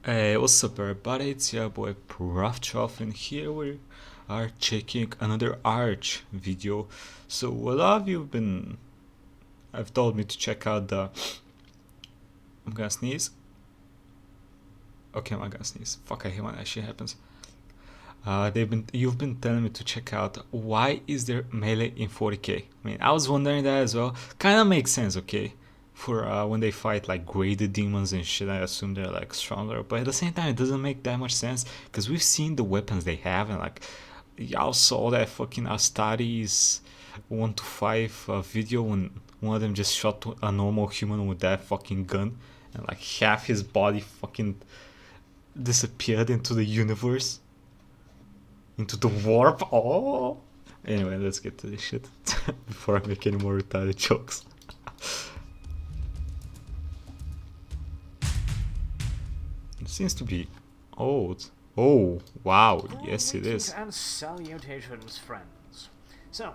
Hey, what's up everybody, it's your boy Proftrof and here we are checking another Arch video. So a lot of you have told me to check out I'm gonna sneeze. Okay, I'm not gonna sneeze. Fuck, I hate when that shit happens. You've been telling me to check out why is there melee in 40k. I mean, I was wondering that as well. Kind of makes sense, okay? For when they fight like graded demons and shit, I assume they're like stronger. But at the same time, it doesn't make that much sense because we've seen the weapons they have, and like y'all saw that fucking Astari's 1 to 5 video when one of them just shot a normal human with that fucking gun, and like half his body fucking disappeared into the universe, into the warp. Oh. Anyway, let's get to this shit before I make any more retarded jokes. It seems to be old. Oh, wow. Yes, it is. And salutations, friends. So,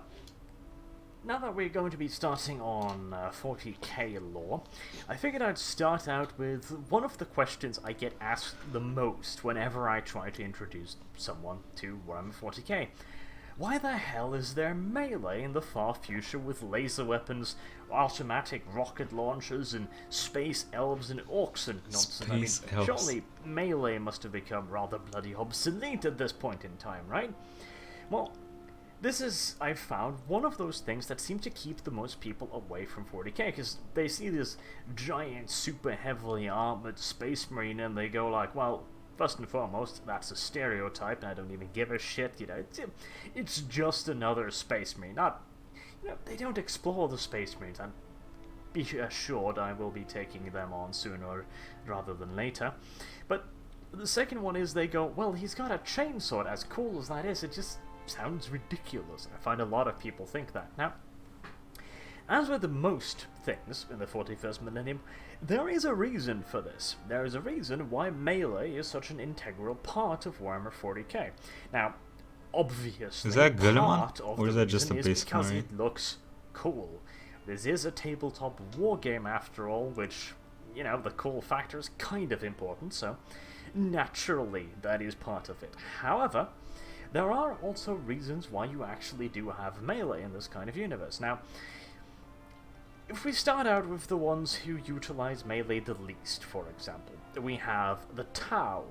now that we're going to be starting on 40k lore, I figured I'd start out with one of the questions I get asked the most whenever I try to introduce someone to Warhammer 40k. Why the hell is there melee in the far future with laser weapons, automatic rocket launchers, and space elves and orcs and nonsense? Space elves. Surely melee must have become rather bloody obsolete at this point in time, right? Well, this is, I've found, one of those things that seem to keep the most people away from 40k, because they see this giant, super heavily armored space marine and they go like, well, first and foremost, that's a stereotype, and I don't even give a shit, it's just another space marine. They don't explore the space marines, and be assured I will be taking them on sooner rather than later. But the second one is they go, well, he's got a chainsaw, as cool as that is, it just sounds ridiculous. I find a lot of people think that. Now, as with most things in the 41st millennium, there is a reason for this. There is a reason why melee is such an integral part of Warhammer 40k. Now, obviously, Is that Guilliman? part of Or the is that just a reason is basic because marine? it looks cool. This is a tabletop wargame after all, which, the cool factor is kind of important, so naturally that is part of it. However, there are also reasons why you actually do have melee in this kind of universe. Now, if we start out with the ones who utilize melee the least, for example, we have the Tau.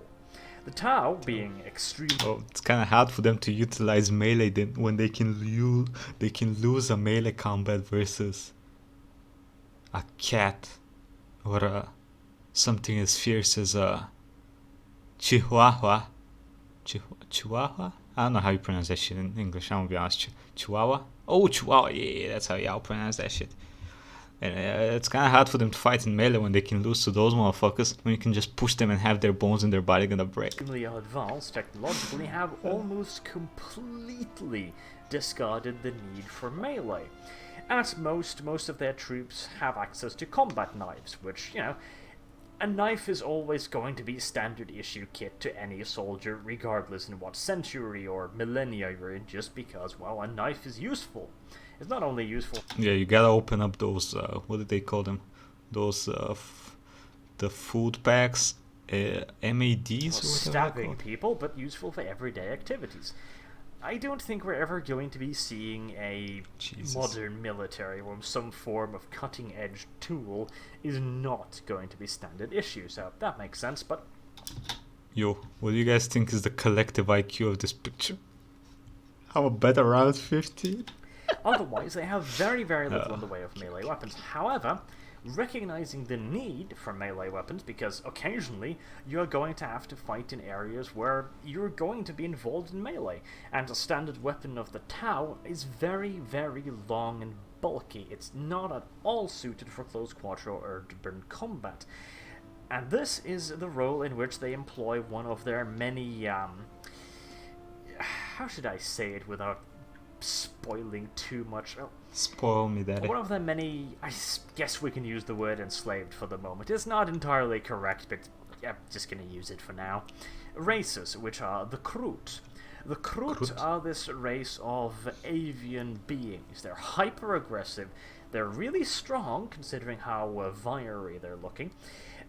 The Tau being extremely... Oh, it's kind of hard for them to utilize melee then when they can lose a melee combat versus a cat or something as fierce as a chihuahua. Chihuahua? I don't know how you pronounce that shit in English, I'm gonna be honest. Chihuahua? Oh, Chihuahua, yeah, that's how y'all pronounce that shit. And it's kind of hard for them to fight in melee when they can lose to those motherfuckers, when you can just push them and have their bones in their body gonna break. Extremely advanced technologically have almost completely discarded the need for melee. At most of their troops have access to combat knives, which, a knife is always going to be standard issue kit to any soldier, regardless in what century or millennia you're in, just because, well, a knife is useful. It's not only useful... Yeah, you gotta open up those, what did they call them? Those, the food packs, MADs or stabbing people, but useful for everyday activities. I don't think we're ever going to be seeing a modern military where some form of cutting-edge tool is not going to be standard issue, so that makes sense, but... Yo, what do you guys think is the collective IQ of this picture? I'm a bet around 15. Otherwise, they have very, very little in the way of melee weapons. However, recognizing the need for melee weapons, because occasionally you're going to have to fight in areas where you're going to be involved in melee, and a standard weapon of the Tau is very, very long and bulky. It's not at all suited for close quarter or urban combat. And this is the role in which they employ one of their many, how should I say it without spoiling too much? Spoil me, daddy. One of the many, I guess we can use the word enslaved for the moment. It's not entirely correct, but I'm just going to use it for now. Races, which are the Kroot. The Kroot are this race of avian beings. They're hyper-aggressive. They're really strong, considering how wiry they're looking.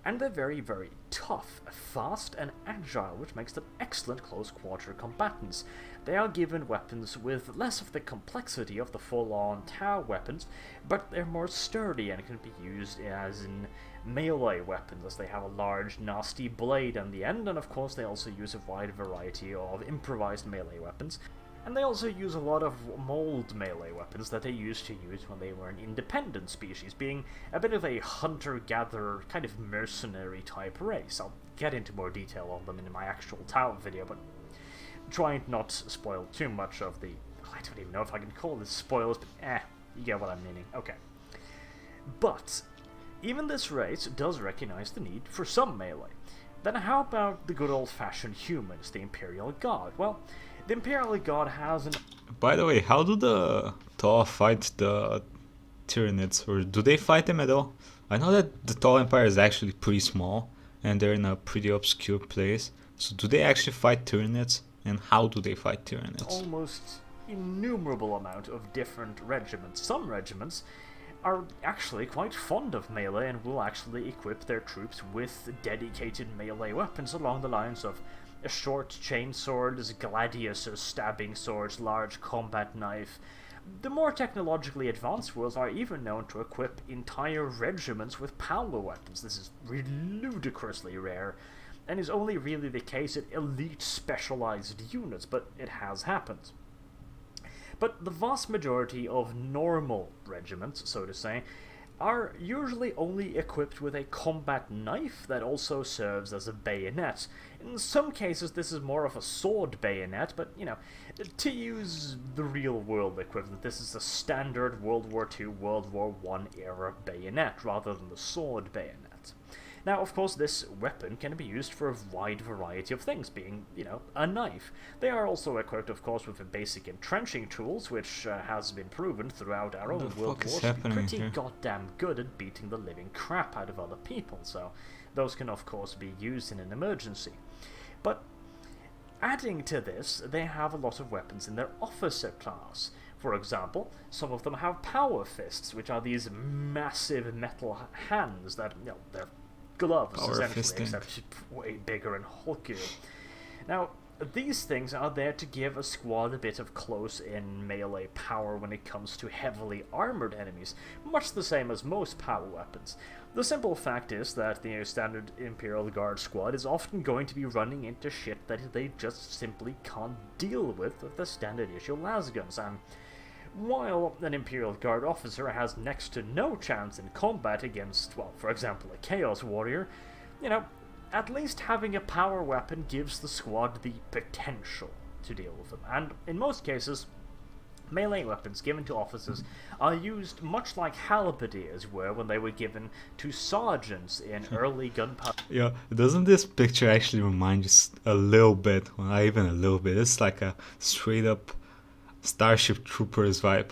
And they're very, very tough, fast, and agile, which makes them excellent close-quarter combatants. They are given weapons with less of the complexity of the full-on tower weapons, but they're more sturdy and can be used as in melee weapons, as they have a large, nasty blade on the end, and of course they also use a wide variety of improvised melee weapons. And they also use a lot of mold melee weapons that they used to use when they were an independent species, being a bit of a hunter-gatherer, kind of mercenary type race. I'll get into more detail on them in my actual tower video, but trying not to spoil too much of the... I don't even know if I can call this spoilers, but you get what I'm meaning. Okay. But even this race does recognize the need for some melee. Then how about the good old-fashioned humans, the Imperial Guard? Well, the Imperial Guard has an... By the way, how do the Tau fight the Tyranids, or do they fight them at all? I know that the Tau Empire is actually pretty small, and they're in a pretty obscure place. So do they actually fight Tyranids, and how do they fight Tyranids? Almost innumerable amount of different regiments. Some regiments are actually quite fond of melee and will actually equip their troops with dedicated melee weapons along the lines of short chainswords, gladiuses, stabbing swords, large combat knife. The more technologically advanced worlds are even known to equip entire regiments with power weapons. This is ludicrously rare, and is only really the case in elite specialized units, but it has happened. But the vast majority of normal regiments, so to say, are usually only equipped with a combat knife that also serves as a bayonet. In some cases this is more of a sword bayonet, but, you know, to use the real-world equivalent, this is a standard World War II, World War I era bayonet, rather than the sword bayonet. Now, of course, this weapon can be used for a wide variety of things, being, you know, a knife. They are also equipped, of course, with the basic entrenching tools, which has been proven throughout our own world wars to be pretty goddamn good at beating the living crap out of other people, so those can, of course, be used in an emergency. But adding to this, they have a lot of weapons in their officer class. For example, some of them have power fists, which are these massive metal hands that, you know, they're gloves, Power essentially, fisting. except way bigger and hulkier. Now, these things are there to give a squad a bit of close-in melee power when it comes to heavily armored enemies, much the same as most power weapons. The simple fact is that the standard Imperial Guard squad is often going to be running into shit that they just simply can't deal with the standard issue lasguns, and while an Imperial Guard officer has next to no chance in combat against, well, for example, a Chaos Warrior, you know, at least having a power weapon gives the squad the potential to deal with them, and in most cases, melee weapons given to officers are used much like halberdiers were when they were given to sergeants in early gunpowder. Yeah, doesn't this picture actually remind you a little bit, well, not even a little bit, it's like a straight up Starship Troopers vibe.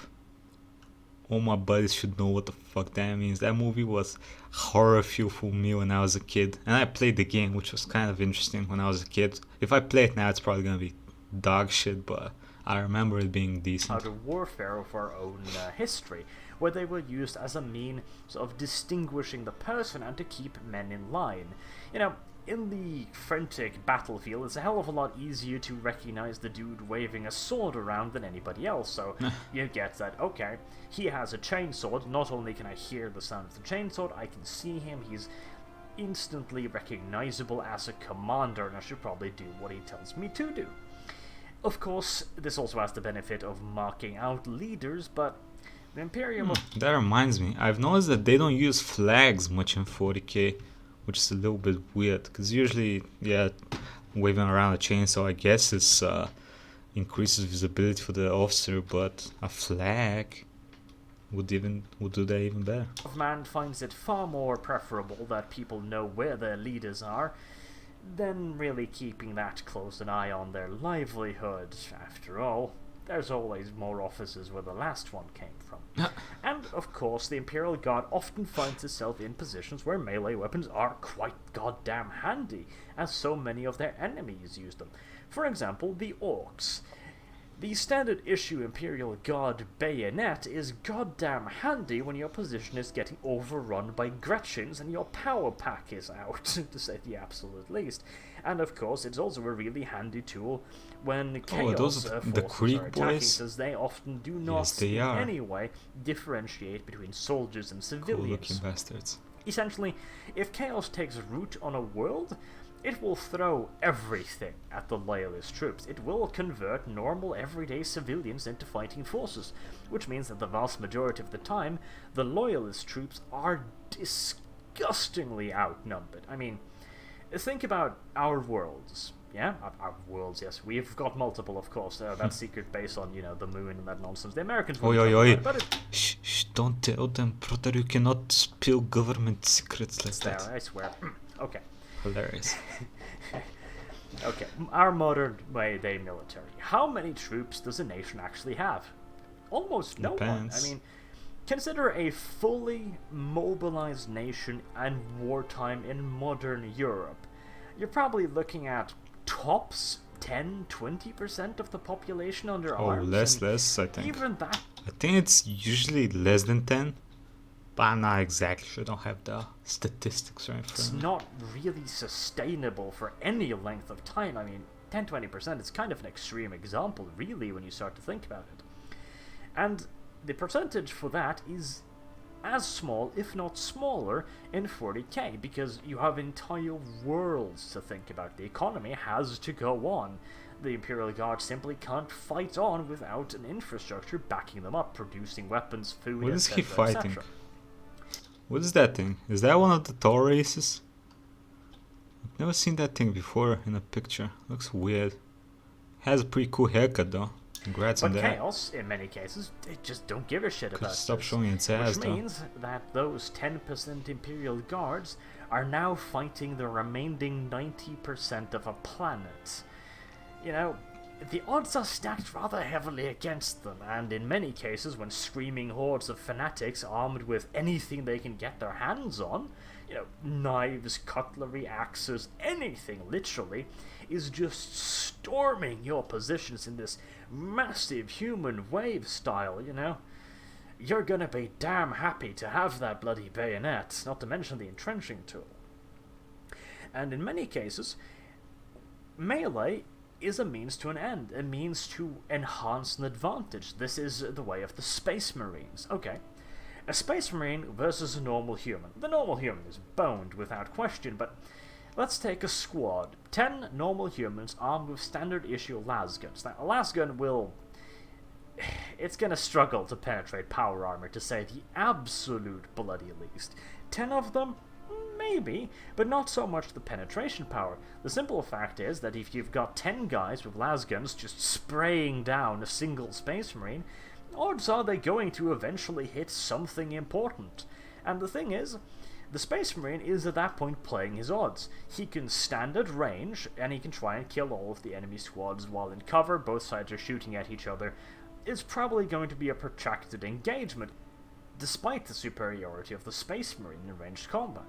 All my buddies should know what the fuck that means. That movie was horror fuel for me when I was a kid, and I played the game, which was kind of interesting when I was a kid. If I play it now, it's probably gonna be dog shit, but I remember it being decent. Out of warfare of our own history, where they were used as a means of distinguishing the person and to keep men in line. You know, in the frantic battlefield, it's a hell of a lot easier to recognize the dude waving a sword around than anybody else, so you get that, okay, he has a chainsword, not only can I hear the sound of the chainsword, I can see him, he's instantly recognizable as a commander, and I should probably do what he tells me to do. Of course, this also has the benefit of marking out leaders, but the Imperium... That reminds me, I've noticed that they don't use flags much in 40k, which is a little bit weird, because usually, yeah, waving around a chainsaw, I guess, is increases visibility for the officer, but a flag would do that even better. Man finds it far more preferable that people know where their leaders are than really keeping that close an eye on their livelihood. After all, there's always more officers where the last one came from. And, of course, the Imperial Guard often finds itself in positions where melee weapons are quite goddamn handy, as so many of their enemies use them. For example, the Orcs. The standard issue Imperial Guard bayonet is goddamn handy when your position is getting overrun by Gretchens and your power pack is out, to say the absolute least. And of course, it's also a really handy tool when Chaos the forces Creek are attacking, boys? since they often do not Yes, they in are. any way differentiate between soldiers and Cool civilians. looking bastards. Essentially, if Chaos takes root on a world, it will throw everything at the Loyalist troops. It will convert normal, everyday civilians into fighting forces, which means that the vast majority of the time, the Loyalist troops are disgustingly outnumbered. I mean, think about our worlds. Yeah, our worlds. Yes, we've got multiple, of course. That secret base on, the moon and that nonsense. The Americans Oi, won't oi, talk oi. about it, but Shh, don't tell them, brother. You cannot spill government secrets like it's there. that. I swear. Okay. Hilarious. Okay, our modern day military. How many troops does a nation actually have? Almost no one. Depends. I mean, consider a fully mobilized nation and wartime in modern Europe. You're probably looking at tops 10-20% of the population under arms. Less, I think. Even that. I think it's usually less than 10. But I'm not exactly sure. I don't have the statistics right in It's front of me. not really sustainable for any length of time. I mean, 10-20% is kind of an extreme example, really, when you start to think about it. And the percentage for that is as small, if not smaller, in 40k, because you have entire worlds to think about. The economy has to go on. The Imperial Guard simply can't fight on without an infrastructure backing them up, producing weapons, food, What is he etc., fighting? etc. What is that thing? Is that one of the tall races? I've never seen that thing before in a picture. Looks weird. Has a pretty cool haircut though. Congrats on But that. Chaos, in many cases, they just don't give a shit Could about stop this. showing its ass Which though. means that those 10% Imperial Guards are now fighting the remaining 90% of a planet. The odds are stacked rather heavily against them, and in many cases, when screaming hordes of fanatics armed with anything they can get their hands on, knives, cutlery, axes, anything literally, is just storming your positions in this massive human wave style, you're gonna be damn happy to have that bloody bayonet, not to mention the entrenching tool. And in many cases, melee is a means to an end, a means to enhance an advantage. This is the way of the Space Marines. Okay, a Space Marine versus a normal human. The normal human is boned without question, but let's take a squad. 10 normal humans armed with standard issue lasguns. Now, a lasgun will... It's gonna struggle to penetrate power armor, to say the absolute bloody least. 10 of them? Maybe, but not so much the penetration power. The simple fact is that if you've got 10 guys with lasguns just spraying down a single Space Marine, odds are they're going to eventually hit something important. And the thing is, the Space Marine is at that point playing his odds. He can stand at range, and he can try and kill all of the enemy squads while in cover. Both sides are shooting at each other. It's probably going to be a protracted engagement, despite the superiority of the Space Marine in ranged combat.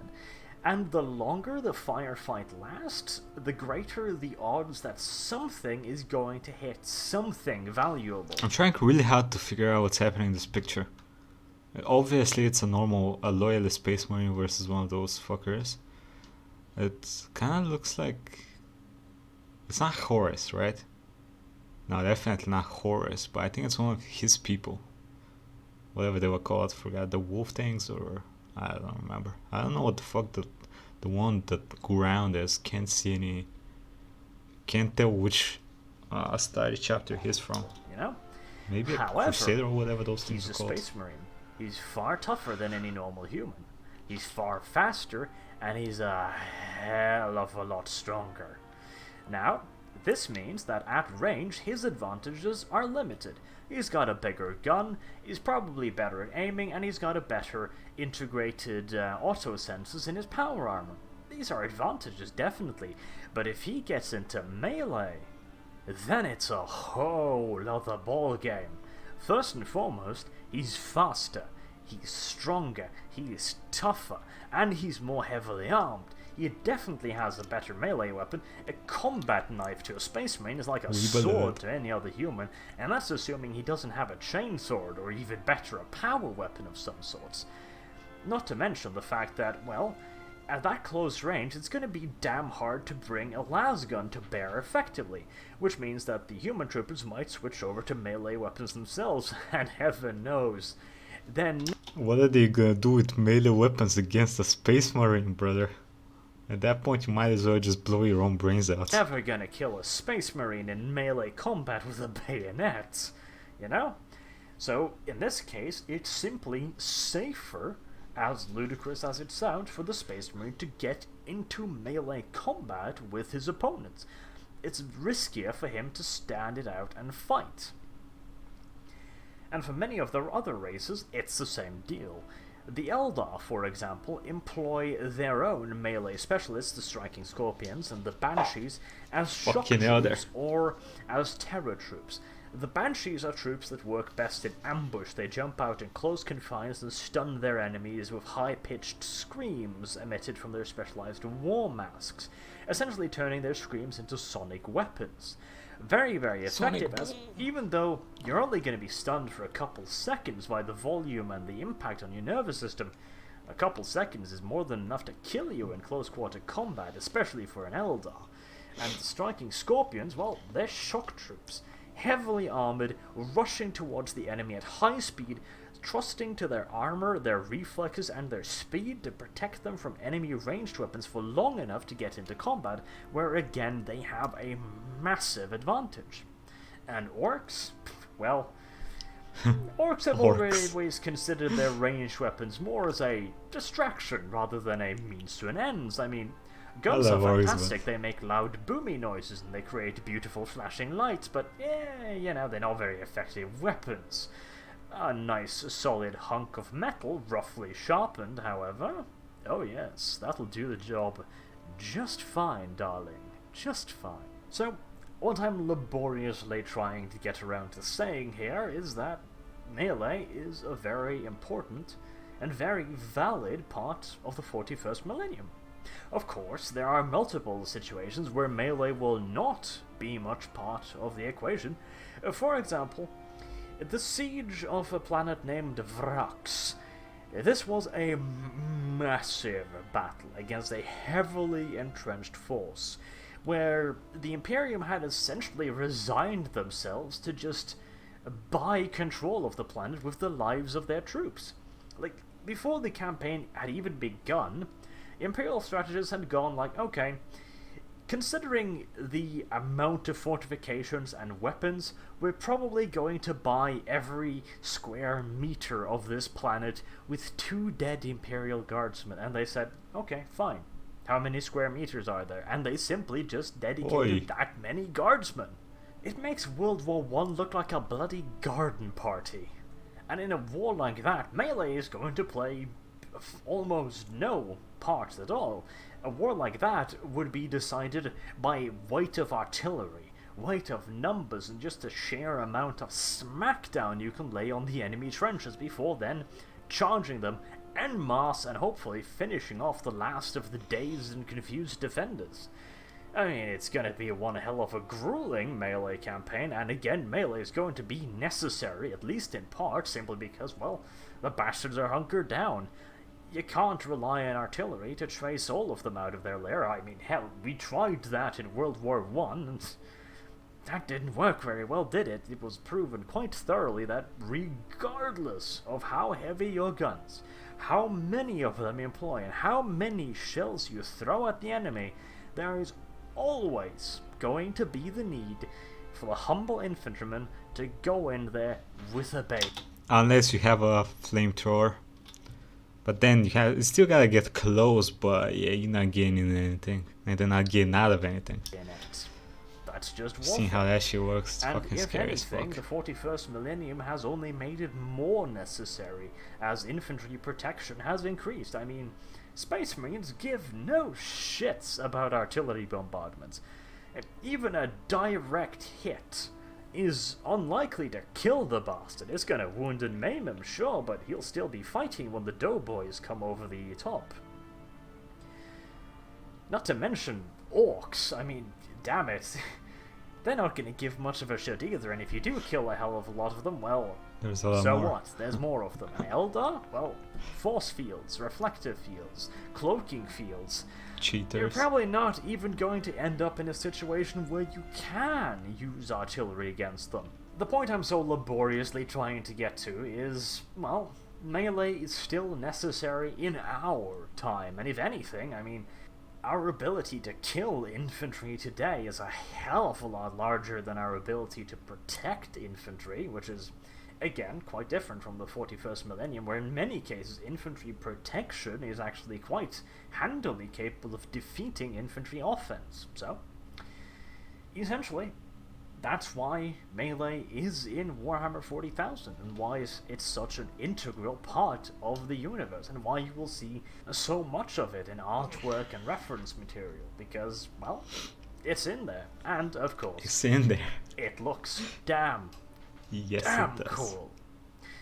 And the longer the firefight lasts, the greater the odds that something is going to hit something valuable. I'm trying really hard to figure out what's happening in this picture. Obviously it's a loyalist Space Marine versus one of those fuckers. It kinda looks like... It's not Horus, right? No, definitely not Horus, but I think it's one of his people. Whatever they were called, forgot, the wolf things, or I don't remember. I don't know what the fuck the one that ground is. Can't see any. Can't tell which study chapter he's from. Maybe a However, Crusader or whatever those things he's are a called. Space Marine. He's far tougher than any normal human. He's far faster, and he's a hell of a lot stronger. Now, this means that at range, his advantages are limited. He's got a bigger gun, he's probably better at aiming, and he's got a better integrated auto sensors in his power armor. These are advantages, definitely, but if he gets into melee, then it's a whole other ball game. First and foremost, he's faster, he's stronger, he's tougher, and he's more heavily armed. he definitely has a better melee weapon. A combat knife to a space marine is like a We sword believe. to any other human, and that's assuming he doesn't have a chainsword, or even better, a power weapon of some sorts. Not to mention the fact that, well, at that close range, it's going to be damn hard to bring a lasgun to bear effectively, which means that the human troopers might switch over to melee weapons themselves, and heaven knows, then What are they gonna do with melee weapons against a space marine, brother? At that point, you might as well just blow your own brains out. never gonna kill a space marine in melee combat with a bayonet, you know? So, in this case, it's simply safer, as ludicrous as it sounds, for the space marine to get into melee combat with his opponents. It's riskier for him to stand it out and fight. And for many of their other races, it's the same deal. The Eldar, for example, employ their own melee specialists, the Striking Scorpions and the Banshees, as shock Fucking hell, troops or as terror troops. The Banshees are troops that work best in ambush. They jump out in close confines and stun their enemies with high-pitched screams emitted from their specialized war masks, essentially turning their screams into sonic weapons. Very, very effective, as even though you're only going to be stunned for a couple seconds by the volume and the impact on your nervous system, a couple seconds is more than enough to kill you in close-quarter combat, especially for an Eldar. And the Striking Scorpions, well, they're shock troops, heavily armored, rushing towards the enemy at high speed, trusting to their armor, their reflexes, and their speed to protect them from enemy ranged weapons for long enough to get into combat, where again they have a massive advantage. And orcs? Well, orcs have always considered their ranged weapons more as a distraction rather than a means to an end. I mean, guns are fantastic, they make loud boomy noises and they create beautiful flashing lights, but you know, they're not very effective weapons. A nice solid hunk of metal, roughly sharpened, however. Oh yes, that'll do the job just fine, darling. Just fine. So, what I'm laboriously trying to get around to saying here is that melee is a very important and very valid part of the 41st millennium. Of course, there are multiple situations where melee will not be much part of the equation. For example, the siege of a planet named Vrax. This was a massive battle against a heavily entrenched force, where the Imperium had essentially resigned themselves to just buy control of the planet with the lives of their troops. Like, before the campaign had even begun, Imperial strategists had gone like, okay, considering the amount of fortifications and weapons, we're probably going to buy every square meter of this planet with 2 dead Imperial guardsmen. And they said, okay, fine. How many square meters are there? And they simply just dedicated that many guardsmen. It makes World War I look like a bloody garden party. And in a war like that, melee is going to play almost no part at all. A war like that would be decided by weight of artillery, weight of numbers, and just the sheer amount of smackdown you can lay on the enemy trenches before then charging them en masse and hopefully finishing off the last of the dazed and confused defenders. I mean, it's going to be one hell of a grueling melee campaign, and again, melee is going to be necessary, at least in part, simply because, well, the bastards are hunkered down. You can't rely on artillery to chase all of them out of their lair. I mean, hell, we tried that in World War I, and that didn't work very well, did it? It was proven quite thoroughly that regardless of how heavy your guns, how many of them employ, and how many shells you throw at the enemy, there is always going to be the need for the humble infantryman to go in there with a bait. Unless you have a flamethrower. But then you still gotta get close, but yeah, you're not gaining anything. And they're not getting out of anything. That's just warfare. Seeing how that shit works, it's and fucking if scary anything, as fuck. the 41st millennium has only made it more necessary, as infantry protection has increased. I mean, Space Marines give no shits about artillery bombardments. Even a direct hit is unlikely to kill the bastard. It's gonna wound and maim him, sure, but he'll still be fighting when the doughboys come over the top. Not to mention orcs. I mean, damn it. They're not going to give much of a shit either, and if you do kill a hell of a lot of them, well, There's a lot so more. what? There's more of them. And Eldar? Well, force fields, reflective fields, cloaking fields. You're Cheaters. probably not even going to end up in a situation where you can use artillery against them. The point I'm so laboriously trying to get to is, well, melee is still necessary in our time, and if anything, I mean, our ability to kill infantry today is a hell of a lot larger than our ability to protect infantry, which is, again, quite different from the 41st millennium, where in many cases infantry protection is actually quite handily capable of defeating infantry offense. So, essentially, that's why melee is in Warhammer 40,000, and why it's such an integral part of the universe, and why you will see so much of it in artwork and reference material, because, well, it's in there. And, of course, It's in there. it looks damn Yes, damn it does. cool.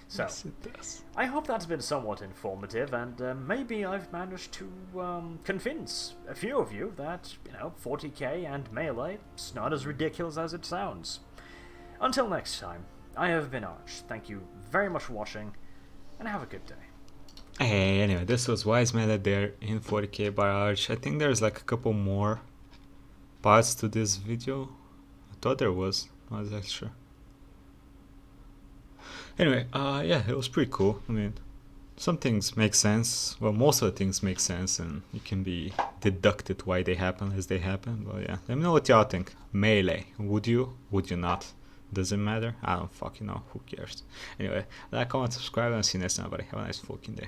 So, Yes, it does. I hope that's been somewhat informative, and maybe I've managed to convince a few of you that, 40k and melee is not as ridiculous as it sounds. Until next time, I have been Arch. Thank you very much for watching, and have a good day. Hey, anyway, this was Wise Melee there in 40k by Arch. I think there's like a couple more parts to this video. I thought there was. I was actually sure. Anyway, yeah, it was pretty cool. I mean, some things make sense. Well, most of the things make sense, and it can be deducted why they happen as they happen. But yeah, let me know what y'all think. Melee, would you? Would you not? Does it matter? I don't fucking know. Who cares? Anyway, like, comment, subscribe, and see you next time, buddy. Have a nice fucking day.